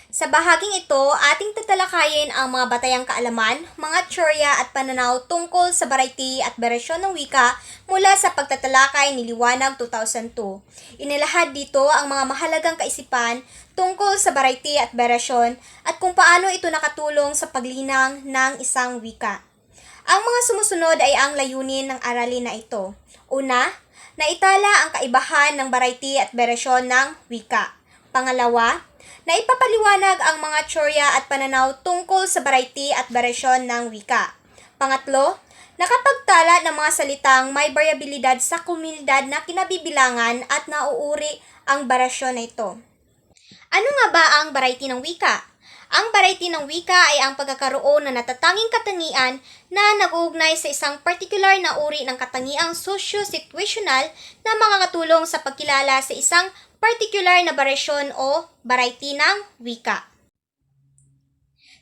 Sa bahaging ito, ating tatalakayin ang mga batayang kaalaman, mga tsorya at pananaw tungkol sa variety at beresyon ng wika mula sa pagtatalakay ni Liwanag 2002. Inilahad dito ang mga mahalagang kaisipan tungkol sa variety at beresyon at kung paano ito nakatulong sa paglinang ng isang wika. Ang mga sumusunod ay ang layunin ng aralin na ito. Una, naitala ang kaibahan ng variety at beresyon ng wika. Pangalawa, na ipapaliwanag ang mga tsorya at pananaw tungkol sa variety at beresyon ng wika. Pangatlo, nakapagtala ng mga salitang may variabilidad sa komunidad na kinabibilangan at nauuri ang beresyon na ito. Ano nga ba ang variety ng wika? Ang variety ng wika ay ang pagkakaroon ng natatanging katangian na nag-uugnay sa isang particular na uri ng katangiang socio-situational na makakatulong sa pagkilala sa isang particular na beresyon o variety ng wika.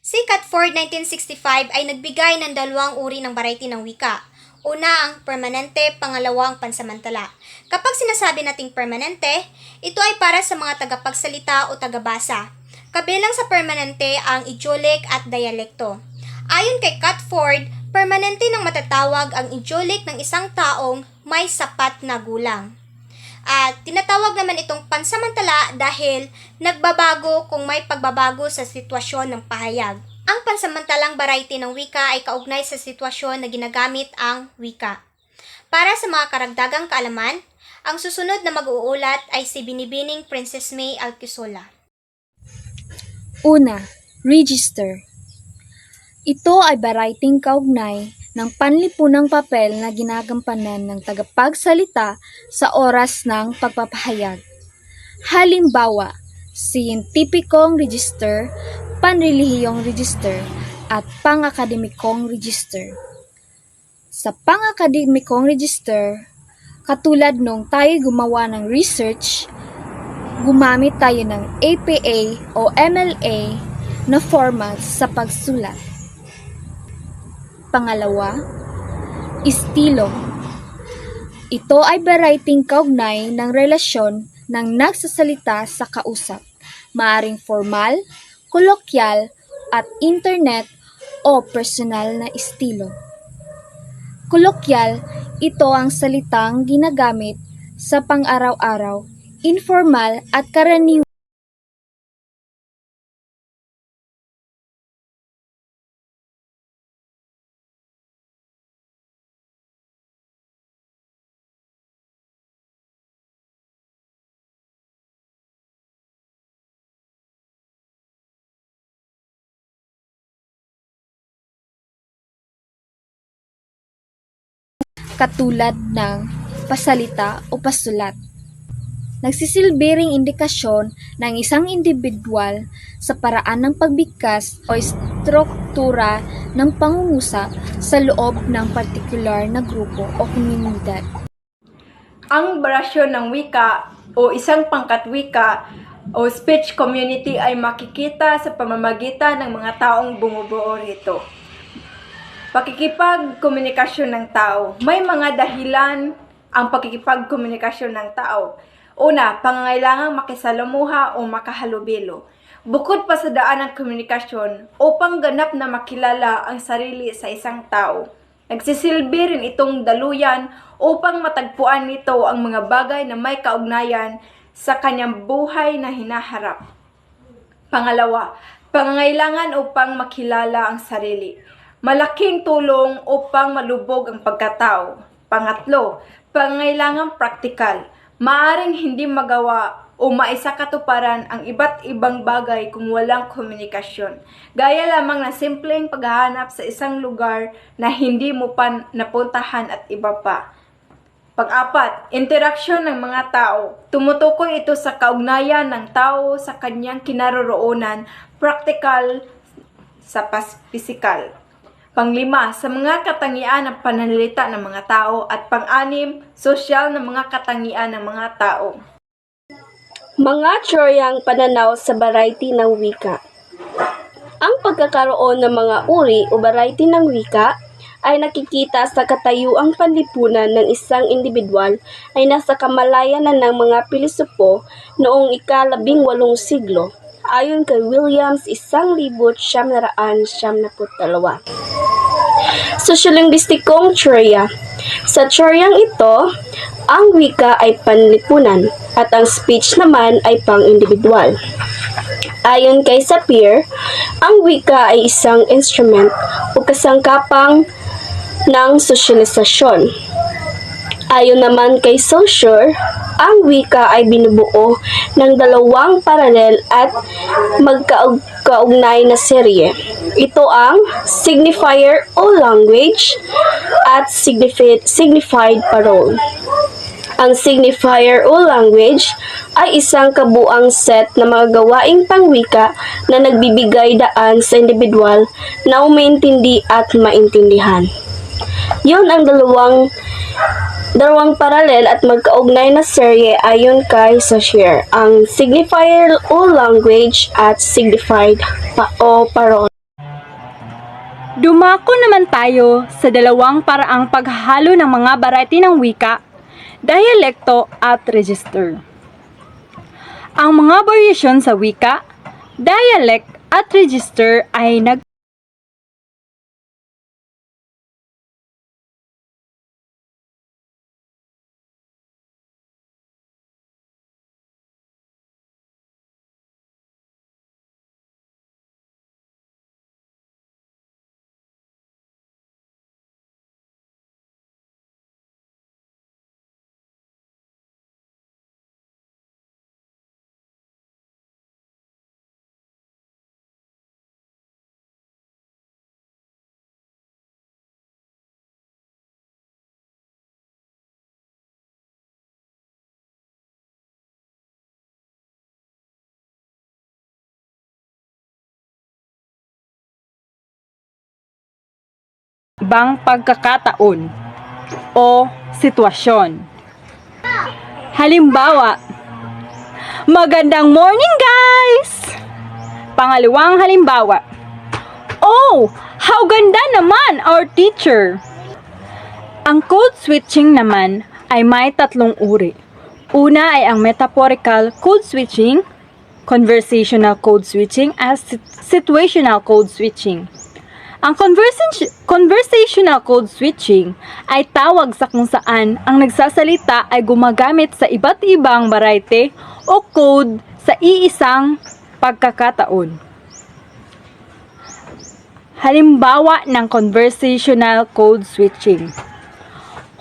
Si Catford 1965 ay nagbigay ng dalawang uri ng variety ng wika. Una ang permanente, pangalawang pansamantala. Kapag sinasabi nating permanente, ito ay para sa mga tagapagsalita o tagabasa. Kabilang sa permanente ang idiolik at dialekto. Ayon kay Catford, permanente nang matatawag ang idiolik ng isang taong may sapat na gulang. At tinatawag naman itong pansamantala dahil nagbabago kung may pagbabago sa sitwasyon ng pahayag. Ang pansamantalang variety ng wika ay kaugnay sa sitwasyon na ginagamit ang wika. Para sa mga karagdagang kaalaman, ang susunod na mag-uulat ay si Binibining Princess May Alquisola. Una, register. Ito ay varieteng kaugnay ng panlipunang papel na ginagampanan ng tagapagsalita sa oras ng pagpapahayag. Halimbawa, siyentipikong register, panrelihiyong register, at pang-akademikong register. Sa pang-akademikong register, katulad nung tayo gumawa ng research, gumamit tayo ng APA o MLA na format sa pagsulat. Pangalawa, estilo. Ito ay varieteng kaugnay ng relasyon ng nagsasalita sa kausap, maaring formal, kolokyal, at internet o personal na estilo. Kolokyal, ito ang salitang ginagamit sa pang-araw-araw, informal at karaniwan. Katulad ng pasalita o pasulat. Nagsisilbi ring indikasyon ng isang individual sa paraan ng pagbigkas o struktura ng pangungusap sa loob ng partikular na grupo o komunidad. Ang beresyon ng wika o isang pangkatwika o speech community ay makikita sa pamamagitan ng mga taong bumubuo rito. Pakikipagkomunikasyon ng tao. May mga dahilan ang pakikipagkomunikasyon ng tao. Una, pangangailangang makisalamuha o makahalubilo. Bukod pa sa daan ng komunikasyon upang ganap na makilala ang sarili sa isang tao. Nagsisilbi rin itong daluyan upang matagpuan nito ang mga bagay na may kaugnayan sa kanyang buhay na hinaharap. Pangalawa, pangangailangan upang makilala ang sarili. Malaking tulong upang malubog ang pagkatao. Pangatlo, pangangailangang praktikal. Maaring hindi magawa o maisakatuparan ang iba't ibang bagay kung walang komunikasyon. Gaya lamang na simpleng paghahanap sa isang lugar na hindi mo pa napuntahan at iba pa. Pang-apat, interaksyon ng mga tao. Tumutukoy ito sa kaugnayan ng tao sa kanyang kinaroroonan, praktikal sa pisikal. Panglima, sa mga katangian ng pananalita ng mga tao. At pang-anim, sosyal na mga katangian ng mga tao. Mga tsoryang pananaw sa variety ng wika. Ang pagkakaroon ng mga uri o variety ng wika ay nakikita sa katayuang panlipunan ng isang individual ay nasa kamalayan na ng mga pilosopo noong ika-18 siglo. ayon kay Williams 1972. Sosyolinguistikong teorya. Sa teoryang ito, ang wika ay panlipunan at ang speech naman ay pang-individual. Ayon kay Sapir, ang wika ay isang instrument o kasangkapang ng sosyalisasyon. Ayon naman kay Saussure, ang wika ay binubuo ng dalawang paralel at magkaugnay na serye. Ito ang signifier o language at signified parole. Ang signifier o language ay isang kabuang set ng mga gawaing pangwika na nagbibigay daan sa individual na umaintindi at maintindihan. Yun ang dalawang paralel at magkaugnay na serye ayon kay Saussure, ang signifier o language at signified o parole. Dumako naman tayo sa dalawang paraang paghahalo ng mga variety ng wika, dialekto at register. Ang mga variation sa wika, dialect at register ay ibang pagkakataon o sitwasyon. Halimbawa, magandang morning guys! Pangalawang halimbawa, oh, how ganda naman our teacher! Ang code switching naman ay may tatlong uri. Una ay ang metaphorical code switching, conversational code switching, at situational code switching. Ang conversational code switching ay tawag sa kung saan ang nagsasalita ay gumagamit sa iba't ibang variety o code sa iisang pagkakataon. Halimbawa ng conversational code switching.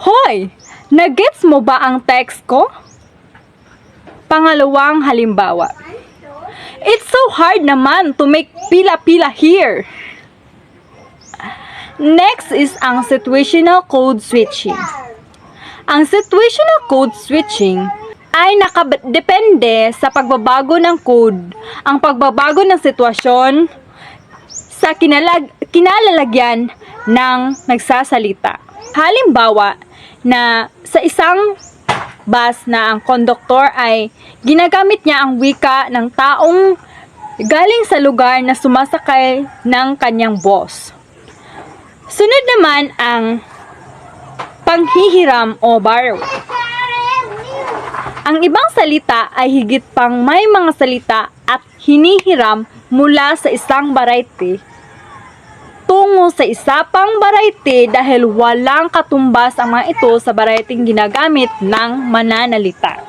Hoy! Nagets mo ba ang text ko? Pangalawang halimbawa. It's so hard naman to make pila-pila here. Next is ang situational code switching. Ang situational code switching ay nakadepende sa pagbabago ng code, ang pagbabago ng sitwasyon sa kinalalagyan ng nagsasalita. Halimbawa na sa isang bus na ang konduktor ay ginagamit niya ang wika ng taong galing sa lugar na sumasakay ng kanyang boss. Sunod naman ang panghihiram o borrow. Ang ibang salita ay higit pang may mga salita at hinihiram mula sa isang variety tungo sa isa pang variety dahil walang katumbas ang mga ito sa variety ginagamit ng mananalita.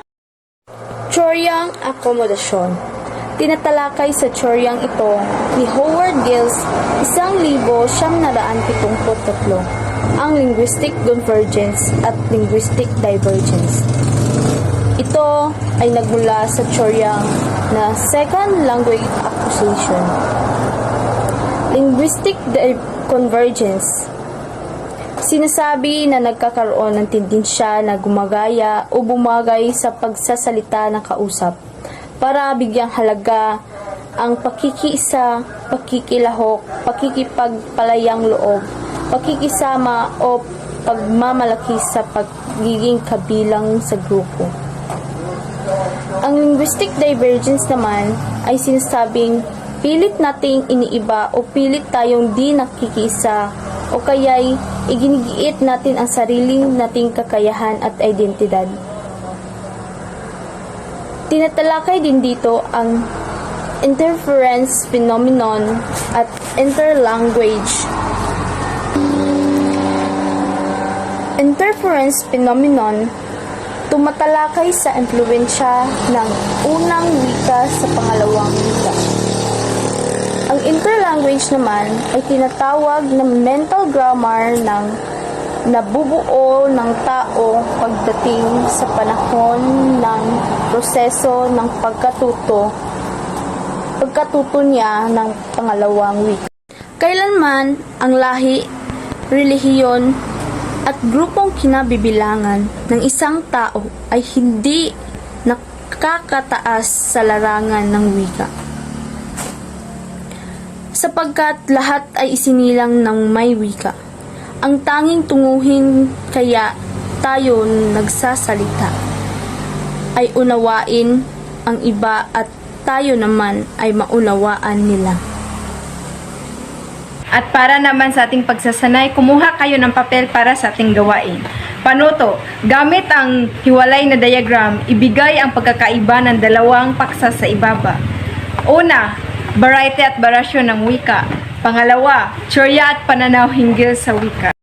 Teoryang akomodasyon. Tinatalakay sa teoryang ito ni Howard Gills 1973 ang linguistic convergence at linguistic divergence. Ito ay nagmula sa teoryang na second language acquisition. Linguistic convergence. Sinasabi na nagkakaroon ng tendensya na gumagaya o bumagay sa pagsasalita ng kausap para bigyang halaga ang pakikiisa, pakikilahok, pakikipagpalayang loob, pakikisama o pagmamalaki sa pagiging kabilang sa grupo. Ang linguistic divergence naman ay sinasabing pilit nating iniiba o pilit tayong di nakikiisa o kaya'y iginigiit natin ang sariling nating kakayahan at identidad. Tinatalakay din dito ang interference phenomenon at interlanguage. Interference phenomenon tumatalakay sa impluwensya ng unang wika sa pangalawang wika. Ang interlanguage naman ay tinatawag na mental grammar ng nabubuo ng tao pagdating sa panahon ng proseso ng pagkatuto niya ng pangalawang wika. Kailanman ang lahi, relihiyon, at grupong kinabibilangan ng isang tao ay hindi nakakataas sa larangan ng wika. Sapagkat lahat ay isinilang ng may wika. Ang tanging tunguhin kaya tayo nagsasalita ay unawain ang iba at tayo naman ay maunawaan nila. At para naman sa ating pagsasanay, kumuha kayo ng papel para sa ating gawain. Panuto, gamit ang hiwalay na diagram, ibigay ang pagkakaiba ng dalawang paksa sa ibaba. Una, variety at variasyon ng wika. Pangalawa, teorya at pananaw hinggil sa wika.